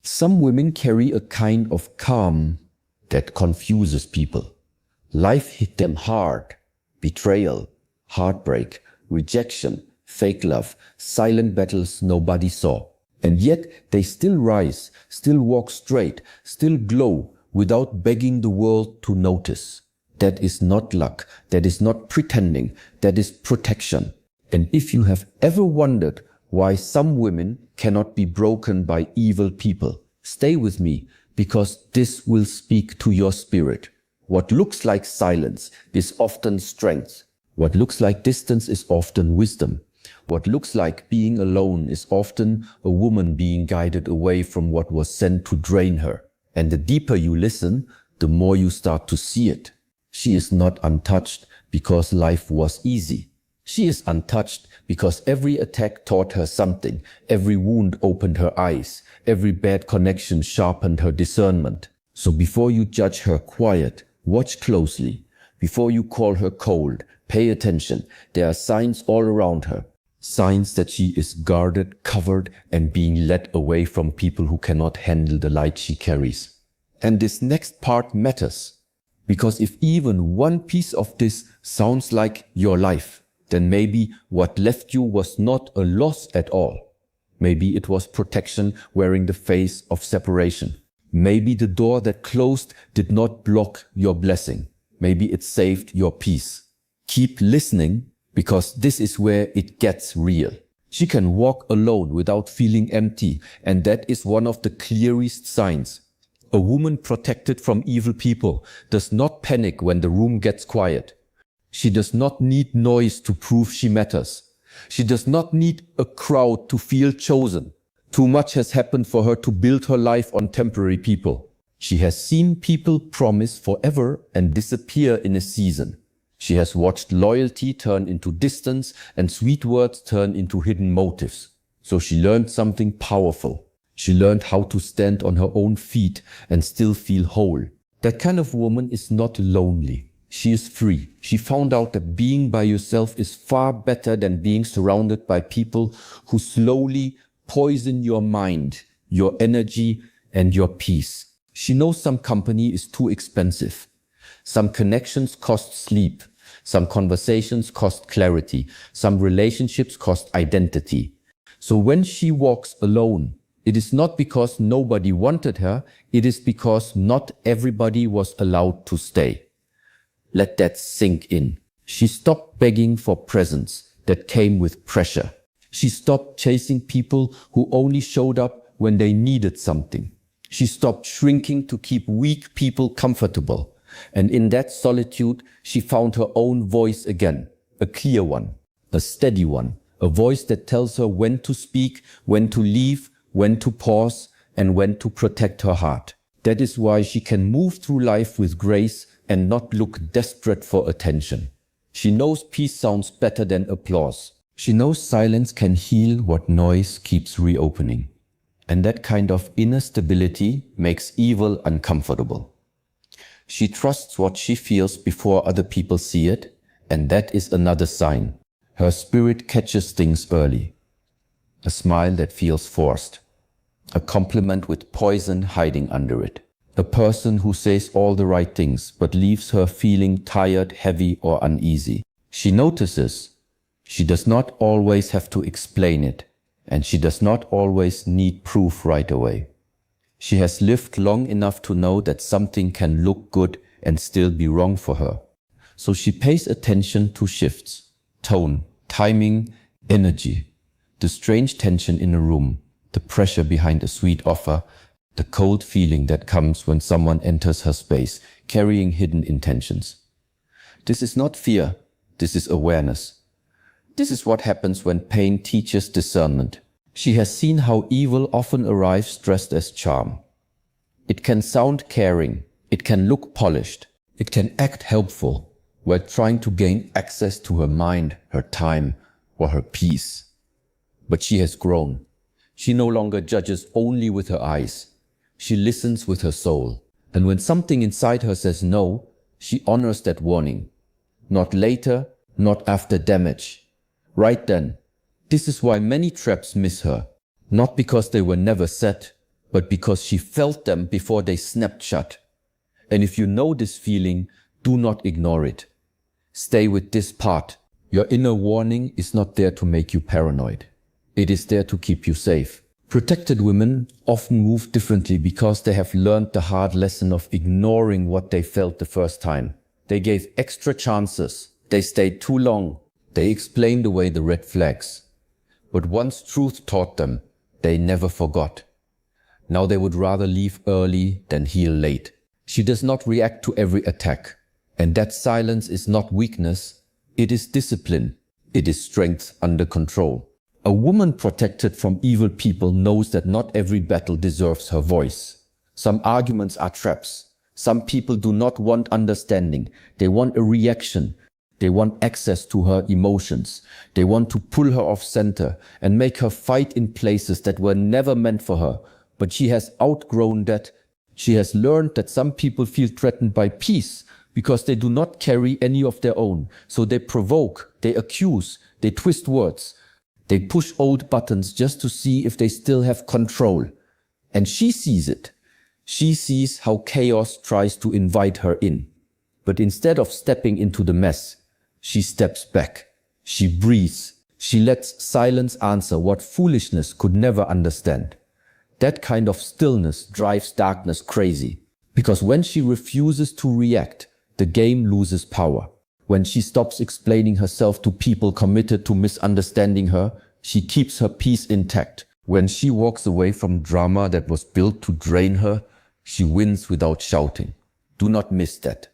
Some women carry a kind of calm that confuses people. Life hit them hard. Betrayal, heartbreak, rejection, fake love, silent battles nobody saw. And yet they still rise, still walk straight, still glow without begging the world to notice. That is not luck. That is not pretending. That is protection. And if you have ever wondered why some women cannot be broken by evil people, stay with me, because this will speak to your spirit. What looks like silence is often strength. What looks like distance is often wisdom. What looks like being alone is often a woman being guided away from what was sent to drain her. And the deeper you listen, the more you start to see it. She is not untouched because life was easy. She is untouched because every attack taught her something. Every wound opened her eyes. Every bad connection sharpened her discernment. So before you judge her quiet, watch closely. Before you call her cold, pay attention. There are signs all around her. Signs that she is guarded, covered, and being led away from people who cannot handle the light she carries. And this next part matters. Because if even one piece of this sounds like your life, then maybe what left you was not a loss at all. Maybe it was protection wearing the face of separation. Maybe the door that closed did not block your blessing. Maybe it saved your peace. Keep listening, because this is where it gets real. She can walk alone without feeling empty, and that is one of the clearest signs. A woman protected from evil people does not panic when the room gets quiet. She does not need noise to prove she matters. She does not need a crowd to feel chosen. Too much has happened for her to build her life on temporary people. She has seen people promise forever and disappear in a season. She has watched loyalty turn into distance and sweet words turn into hidden motives. So she learned something powerful. She learned how to stand on her own feet and still feel whole. That kind of woman is not lonely. She is free. She found out that being by yourself is far better than being surrounded by people who slowly poison your mind, your energy, and your peace. She knows some company is too expensive. Some connections cost sleep. Some conversations cost clarity. Some relationships cost identity. So when she walks alone, it is not because nobody wanted her, it is because not everybody was allowed to stay. Let that sink in. She stopped begging for presents that came with pressure. She stopped chasing people who only showed up when they needed something. She stopped shrinking to keep weak people comfortable. And in that solitude, she found her own voice again, a clear one, a steady one, a voice that tells her when to speak, when to leave, when to pause, and when to protect her heart. That is why she can move through life with grace and not look desperate for attention. She knows peace sounds better than applause. She knows silence can heal what noise keeps reopening. And that kind of inner stability makes evil uncomfortable. She trusts what she feels before other people see it, and that is another sign. Her spirit catches things early. A smile that feels forced. A compliment with poison hiding under it. A person who says all the right things but leaves her feeling tired, heavy, or uneasy. She notices. She does not always have to explain it, and she does not always need proof right away. She has lived long enough to know that something can look good and still be wrong for her. So she pays attention to shifts, tone, timing, energy. The strange tension in a room, the pressure behind a sweet offer, the cold feeling that comes when someone enters her space, carrying hidden intentions. This is not fear, this is awareness. This is what happens when pain teaches discernment. She has seen how evil often arrives dressed as charm. It can sound caring, it can look polished, it can act helpful, while trying to gain access to her mind, her time, or her peace. But she has grown. She no longer judges only with her eyes. She listens with her soul. And when something inside her says no, she honors that warning. Not later, not after damage. Right then. This is why many traps miss her. Not because they were never set, but because she felt them before they snapped shut. And if you know this feeling, do not ignore it. Stay with this part. Your inner warning is not there to make you paranoid. It is there to keep you safe. Protected women often move differently because they have learned the hard lesson of ignoring what they felt the first time. They gave extra chances. They stayed too long. They explained away the red flags. But once truth taught them, they never forgot. Now they would rather leave early than heal late. She does not react to every attack. And that silence is not weakness. It is discipline. It is strength under control. A woman protected from evil people knows that not every battle deserves her voice. Some arguments are traps. Some people do not want understanding. They want a reaction. They want access to her emotions. They want to pull her off center and make her fight in places that were never meant for her. But she has outgrown that. She has learned that some people feel threatened by peace because they do not carry any of their own. So they provoke, they accuse, they twist words. They push old buttons just to see if they still have control. And she sees it. She sees how chaos tries to invite her in. But instead of stepping into the mess, she steps back. She breathes. She lets silence answer what foolishness could never understand. That kind of stillness drives darkness crazy. Because when she refuses to react, the game loses power. When she stops explaining herself to people committed to misunderstanding her, she keeps her peace intact. When she walks away from drama that was built to drain her, she wins without shouting. Do not miss that.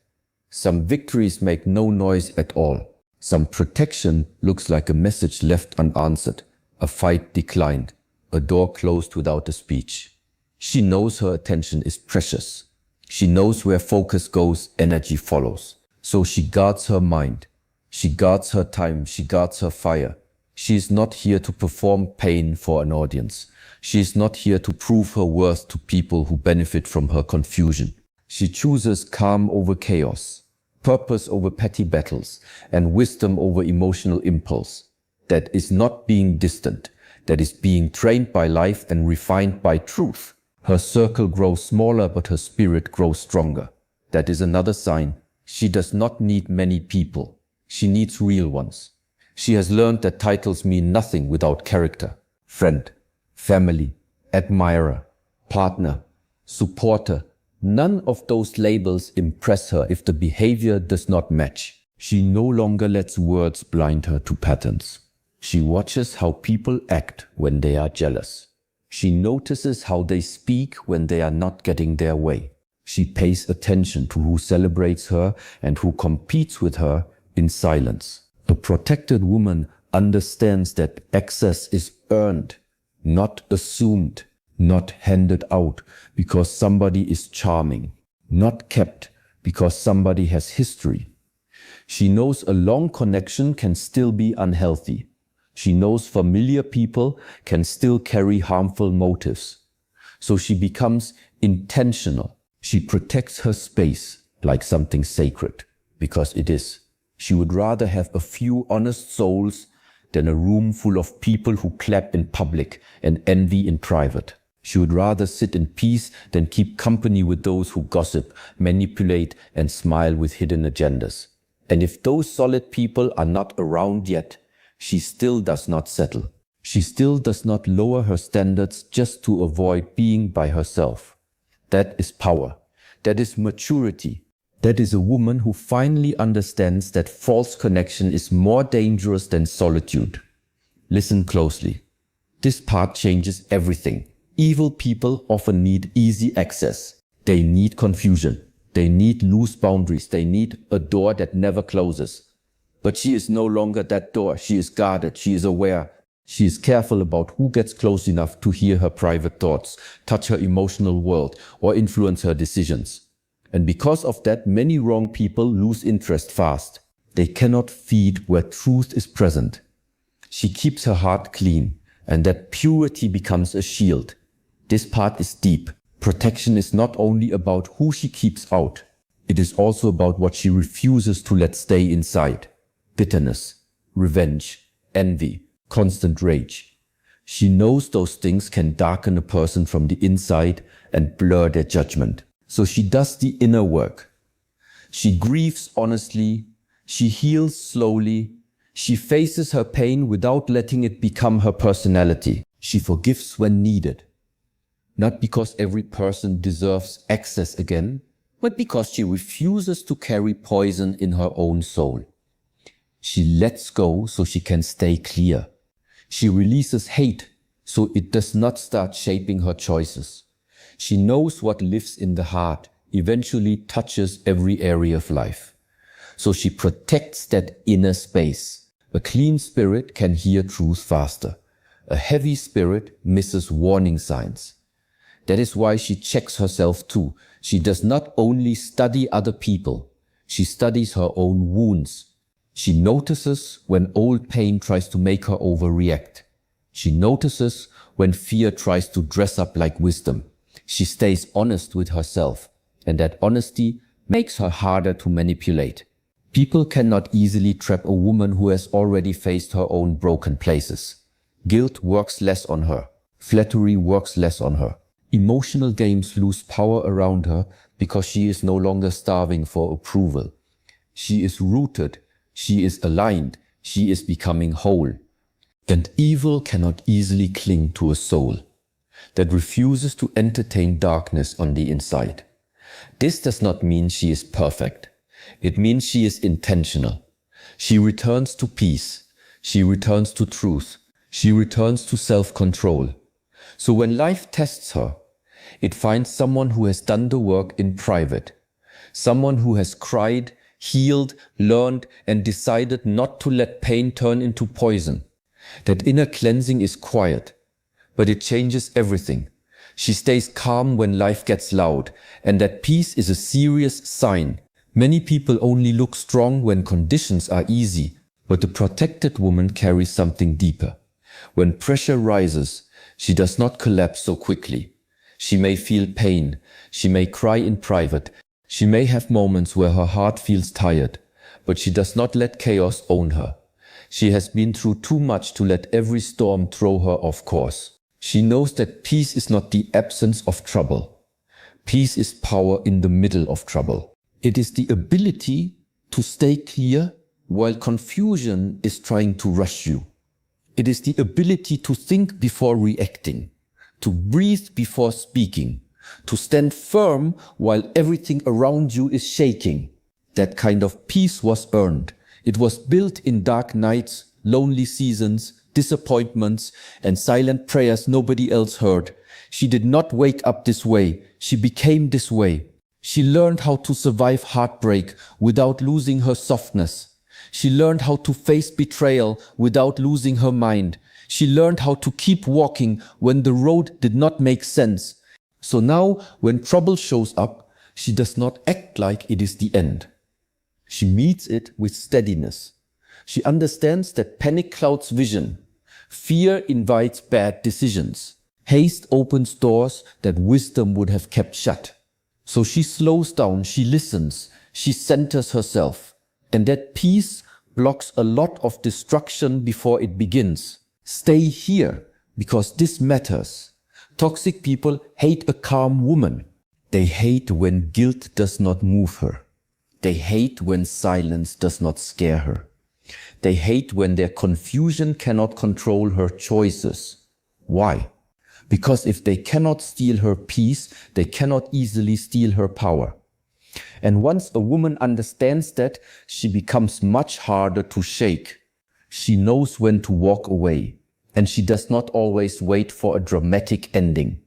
Some victories make no noise at all. Some protection looks like a message left unanswered, a fight declined, a door closed without a speech. She knows her attention is precious. She knows where focus goes, energy follows. So she guards her mind. She guards her time. She guards her fire. She is not here to perform pain for an audience. She is not here to prove her worth to people who benefit from her confusion. She chooses calm over chaos, purpose over petty battles, and wisdom over emotional impulse. That is not being distant. That is being trained by life and refined by truth. Her circle grows smaller, but her spirit grows stronger. That is another sign. She does not need many people. She needs real ones. She has learned that titles mean nothing without character. Friend, family, admirer, partner, supporter. None of those labels impress her if the behavior does not match. She no longer lets words blind her to patterns. She watches how people act when they are jealous. She notices how they speak when they are not getting their way. She pays attention to who celebrates her and who competes with her in silence. A protected woman understands that access is earned, not assumed, not handed out because somebody is charming, not kept because somebody has history. She knows a long connection can still be unhealthy. She knows familiar people can still carry harmful motives. So she becomes intentional. She protects her space like something sacred, because it is. She would rather have a few honest souls than a room full of people who clap in public and envy in private. She would rather sit in peace than keep company with those who gossip, manipulate, and smile with hidden agendas. And if those solid people are not around yet, she still does not settle. She still does not lower her standards just to avoid being by herself. That is power. That is maturity. That is a woman who finally understands that false connection is more dangerous than solitude. Listen closely. This part changes everything. Evil people often need easy access. They need confusion. They need loose boundaries. They need a door that never closes. But she is no longer that door. She is guarded. She is aware. She is careful about who gets close enough to hear her private thoughts, touch her emotional world, or influence her decisions. And because of that, many wrong people lose interest fast. They cannot feed where truth is present. She keeps her heart clean, and that purity becomes a shield. This part is deep. Protection is not only about who she keeps out. It is also about what she refuses to let stay inside. Bitterness, revenge, envy, constant rage. She knows those things can darken a person from the inside and blur their judgment. So she does the inner work. She grieves honestly. She heals slowly. She faces her pain without letting it become her personality. She forgives when needed. Not because every person deserves access again, but because she refuses to carry poison in her own soul. She lets go so she can stay clear. She releases hate so it does not start shaping her choices. She knows what lives in the heart eventually touches every area of life. So she protects that inner space. A clean spirit can hear truth faster. A heavy spirit misses warning signs. That is why she checks herself too. She does not only study other people, she studies her own wounds. She notices when old pain tries to make her overreact. She notices when fear tries to dress up like wisdom. She stays honest with herself, and that honesty makes her harder to manipulate. People cannot easily trap a woman who has already faced her own broken places. Guilt works less on her. Flattery works less on her. Emotional games lose power around her because she is no longer starving for approval. She is rooted. She is aligned. She is becoming whole. And evil cannot easily cling to a soul that refuses to entertain darkness on the inside. This does not mean she is perfect. It means she is intentional. She returns to peace. She returns to truth. She returns to self-control. So when life tests her, it finds someone who has done the work in private. Someone who has cried, healed, learned, and decided not to let pain turn into poison. That inner cleansing is quiet, but it changes everything. She stays calm when life gets loud, and that peace is a serious sign. Many people only look strong when conditions are easy, but the protected woman carries something deeper. When pressure rises, she does not collapse so quickly. She may feel pain. She may cry in private. She may have moments where her heart feels tired, but she does not let chaos own her. She has been through too much to let every storm throw her off course. She knows that peace is not the absence of trouble. Peace is power in the middle of trouble. It is the ability to stay clear while confusion is trying to rush you. It is the ability to think before reacting, to breathe before speaking, to stand firm while everything around you is shaking. That kind of peace was earned. It was built in dark nights, lonely seasons, disappointments, and silent prayers nobody else heard. She did not wake up this way. She became this way. She learned how to survive heartbreak without losing her softness. She learned how to face betrayal without losing her mind. She learned how to keep walking when the road did not make sense. So now, when trouble shows up, she does not act like it is the end. She meets it with steadiness. She understands that panic clouds vision. Fear invites bad decisions. Haste opens doors that wisdom would have kept shut. So she slows down, she listens, she centers herself. And that peace blocks a lot of destruction before it begins. Stay here, because this matters. Toxic people hate a calm woman. They hate when guilt does not move her. They hate when silence does not scare her. They hate when their confusion cannot control her choices. Why? Because if they cannot steal her peace, they cannot easily steal her power. And once a woman understands that, she becomes much harder to shake. She knows when to walk away, and she does not always wait for a dramatic ending.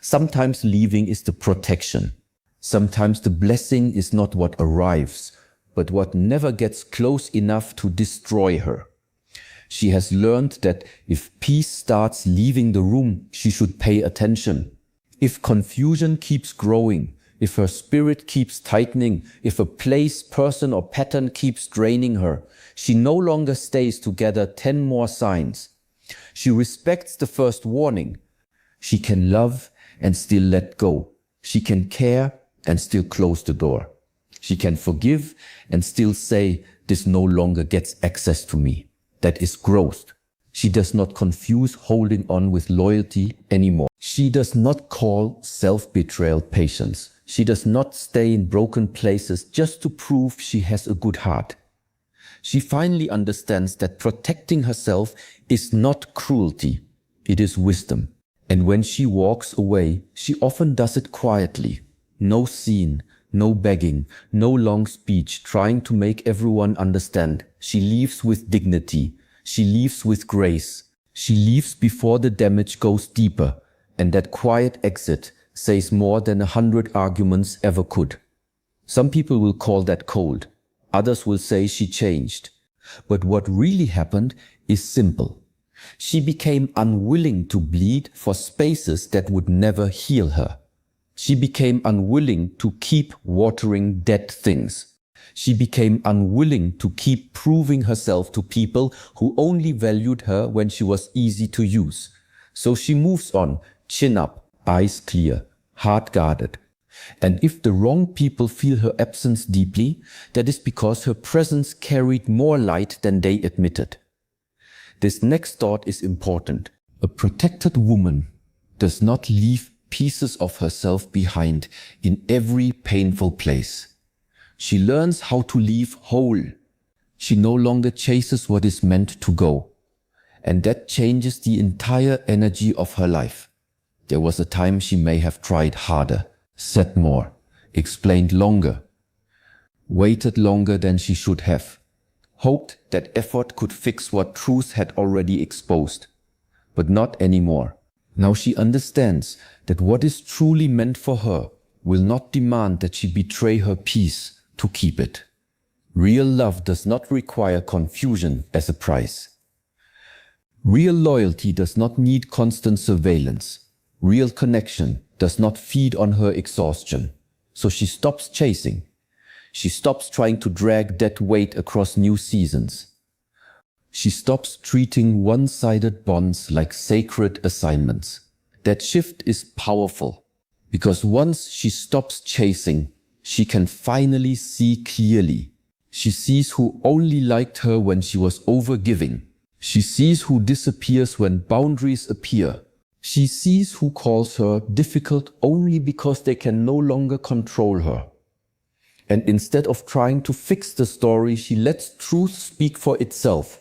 Sometimes leaving is the protection. Sometimes the blessing is not what arrives, but what never gets close enough to destroy her. She has learned that if peace starts leaving the room, she should pay attention. If confusion keeps growing, if her spirit keeps tightening, if a place, person, or pattern keeps draining her, she no longer stays to gather 10 more signs. She respects the first warning. She can love and still let go. She can care and still close the door. She can forgive and still say, this no longer gets access to me. That is growth. She does not confuse holding on with loyalty anymore. She does not call self-betrayal patience. She does not stay in broken places just to prove she has a good heart. She finally understands that protecting herself is not cruelty, it is wisdom. And when she walks away, she often does it quietly. No scene, no begging, no long speech trying to make everyone understand. She leaves with dignity. She leaves with grace. She leaves before the damage goes deeper, and that quiet exit says more than 100 arguments ever could. Some people will call that cold. Others will say she changed. But what really happened is simple. She became unwilling to bleed for spaces that would never heal her. She became unwilling to keep watering dead things. She became unwilling to keep proving herself to people who only valued her when she was easy to use. So she moves on, chin up, eyes clear, heart guarded. And if the wrong people feel her absence deeply, that is because her presence carried more light than they admitted. This next thought is important. A protected woman does not leave pieces of herself behind in every painful place. She learns how to leave whole. She no longer chases what is meant to go. And that changes the entire energy of her life. There was a time she may have tried harder, said more, explained longer, waited longer than she should have, hoped that effort could fix what truth had already exposed. But not anymore. Now she understands that what is truly meant for her will not demand that she betray her peace to keep it. Real love does not require confusion as a price. Real loyalty does not need constant surveillance. Real connection does not feed on her exhaustion. So she stops chasing. She stops trying to drag that weight across new seasons. She stops treating one-sided bonds like sacred assignments. That shift is powerful because once she stops chasing, she can finally see clearly. She sees who only liked her when she was overgiving. She sees who disappears when boundaries appear. She sees who calls her difficult only because they can no longer control her. And instead of trying to fix the story, she lets truth speak for itself.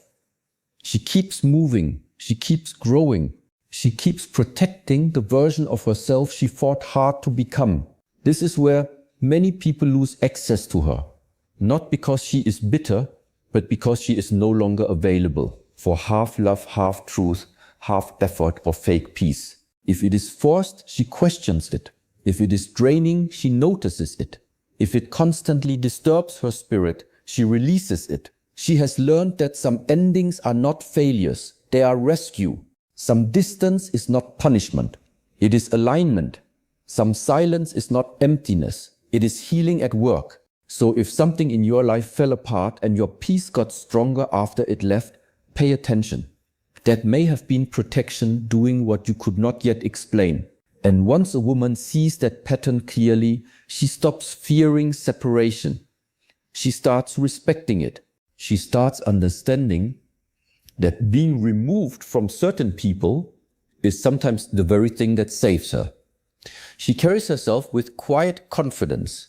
She keeps moving. She keeps growing. She keeps protecting the version of herself she fought hard to become. This is where many people lose access to her, not because she is bitter, but because she is no longer available for half love, half truth, half effort, or fake peace. If it is forced, she questions it. If it is draining, she notices it. If it constantly disturbs her spirit, she releases it. She has learned that some endings are not failures, they are rescue. Some distance is not punishment, it is alignment. Some silence is not emptiness, it is healing at work. So if something in your life fell apart and your peace got stronger after it left, pay attention. That may have been protection doing what you could not yet explain. And once a woman sees that pattern clearly, she stops fearing separation. She starts respecting it. She starts understanding that being removed from certain people is sometimes the very thing that saves her. She carries herself with quiet confidence,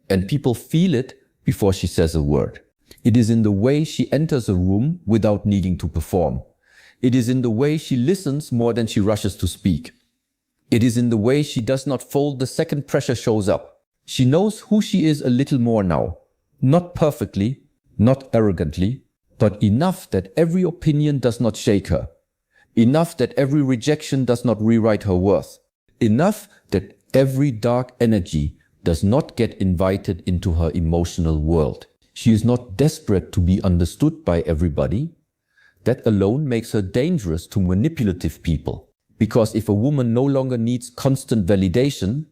and people feel it before she says a word. It is in the way she enters a room without needing to perform. It is in the way she listens more than she rushes to speak. It is in the way she does not fold the second pressure shows up. She knows who she is a little more now. Not perfectly, not arrogantly, but enough that every opinion does not shake her. Enough that every rejection does not rewrite her worth. Enough that every dark energy does not get invited into her emotional world. She is not desperate to be understood by everybody. That alone makes her dangerous to manipulative people. Because if a woman no longer needs constant validation,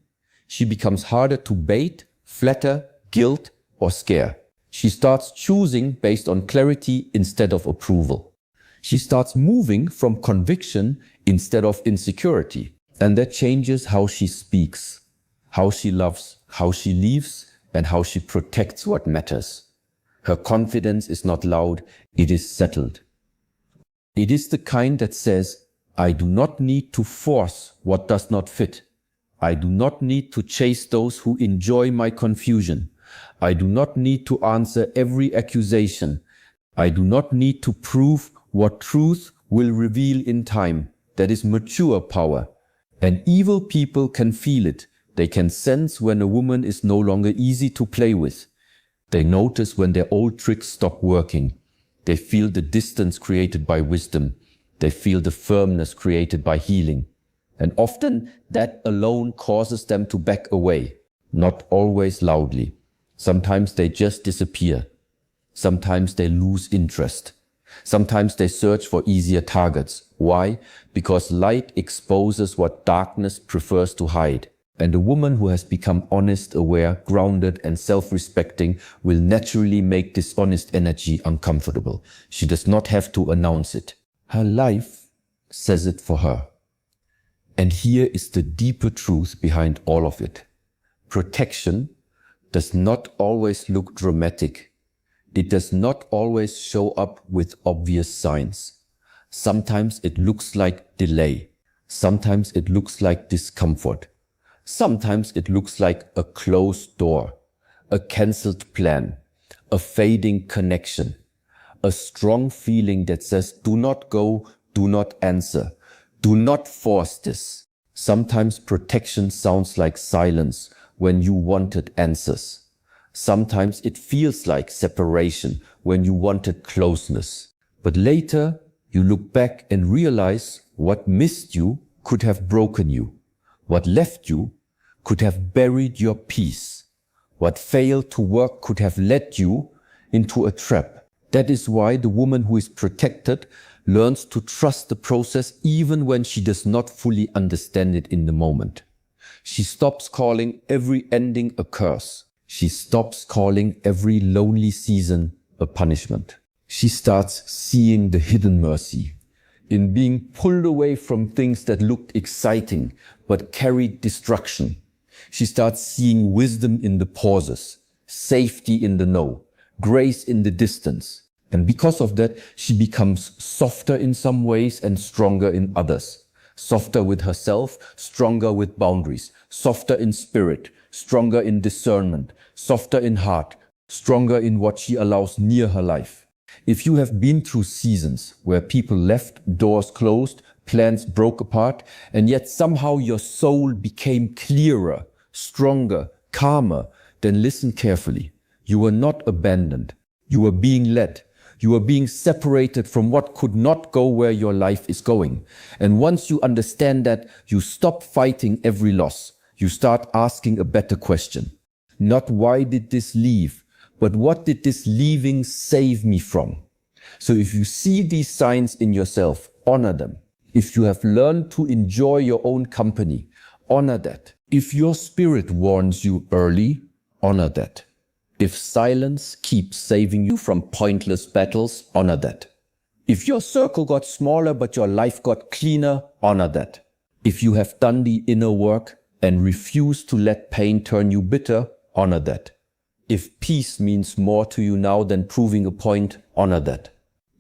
she becomes harder to bait, flatter, guilt, or scare. She starts choosing based on clarity instead of approval. She starts moving from conviction instead of insecurity. And that changes how she speaks, how she loves, how she leaves, and how she protects what matters. Her confidence is not loud, it is settled. It is the kind that says, I do not need to force what does not fit. I do not need to chase those who enjoy my confusion. I do not need to answer every accusation. I do not need to prove what truth will reveal in time. That is mature power. And evil people can feel it. They can sense when a woman is no longer easy to play with. They notice when their old tricks stop working. They feel the distance created by wisdom. They feel the firmness created by healing. And often that alone causes them to back away, not always loudly. Sometimes they just disappear. Sometimes they lose interest. Sometimes they search for easier targets. Why? Because light exposes what darkness prefers to hide. And a woman who has become honest, aware, grounded, and self-respecting will naturally make dishonest energy uncomfortable. She does not have to announce it. Her life says it for her. And here is the deeper truth behind all of it. Protection does not always look dramatic. It does not always show up with obvious signs. Sometimes it looks like delay. Sometimes it looks like discomfort. Sometimes it looks like a closed door, a cancelled plan, a fading connection, a strong feeling that says, do not go, do not answer, do not force this. Sometimes protection sounds like silence when you wanted answers. Sometimes it feels like separation when you wanted closeness. But later you look back and realize what missed you could have broken you. What left you could have buried your peace. What failed to work could have led you into a trap. That is why the woman who is protected learns to trust the process even when she does not fully understand it in the moment. She stops calling every ending a curse. She stops calling every lonely season a punishment. She starts seeing the hidden mercy in being pulled away from things that looked exciting but carried destruction. She starts seeing wisdom in the pauses, safety in the no, grace in the distance. And because of that, she becomes softer in some ways and stronger in others. Softer with herself, stronger with boundaries. Softer in spirit, stronger in discernment. Softer in heart, stronger in what she allows near her life. If you have been through seasons where people left, doors closed, plans broke apart, and yet somehow your soul became clearer, stronger, calmer, then listen carefully. You were not abandoned. You were being led. You are being separated from what could not go where your life is going. And once you understand that, you stop fighting every loss. You start asking a better question. Not why did this leave, but what did this leaving save me from? So if you see these signs in yourself, honor them. If you have learned to enjoy your own company, honor that. If your spirit warns you early, honor that. If silence keeps saving you from pointless battles, honor that. If your circle got smaller but your life got cleaner, honor that. If you have done the inner work and refuse to let pain turn you bitter, honor that. If peace means more to you now than proving a point, honor that.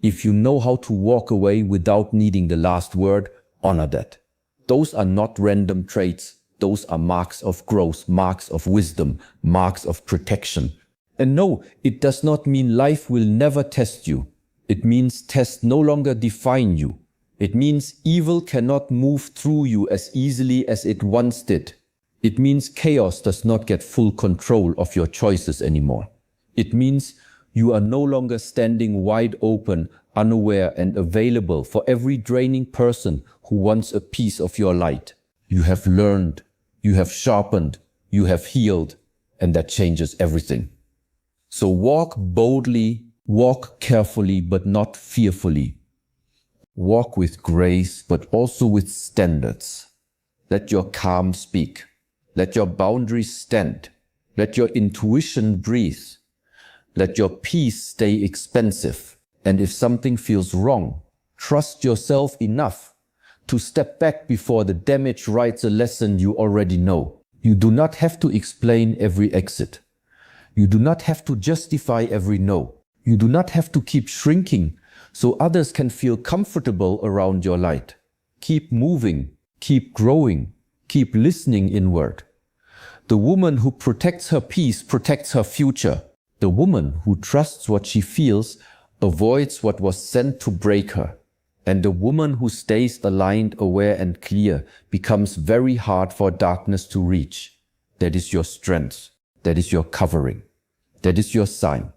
If you know how to walk away without needing the last word, honor that. Those are not random traits. Those are marks of growth, marks of wisdom, marks of protection. And no, it does not mean life will never test you. It means tests no longer define you. It means evil cannot move through you as easily as it once did. It means chaos does not get full control of your choices anymore. It means you are no longer standing wide open, unaware, and available for every draining person who wants a piece of your light. You have learned, you have sharpened, you have healed, and that changes everything. So walk boldly, walk carefully, but not fearfully. Walk with grace, but also with standards. Let your calm speak. Let your boundaries stand. Let your intuition breathe. Let your peace stay expensive. And if something feels wrong, trust yourself enough to step back before the damage writes a lesson you already know. You do not have to explain every exit. You do not have to justify every no. You do not have to keep shrinking so others can feel comfortable around your light. Keep moving, keep growing, keep listening inward. The woman who protects her peace protects her future. The woman who trusts what she feels avoids what was sent to break her. And the woman who stays aligned, aware, and clear becomes very hard for darkness to reach. That is your strength. That is your covering. That is your sign.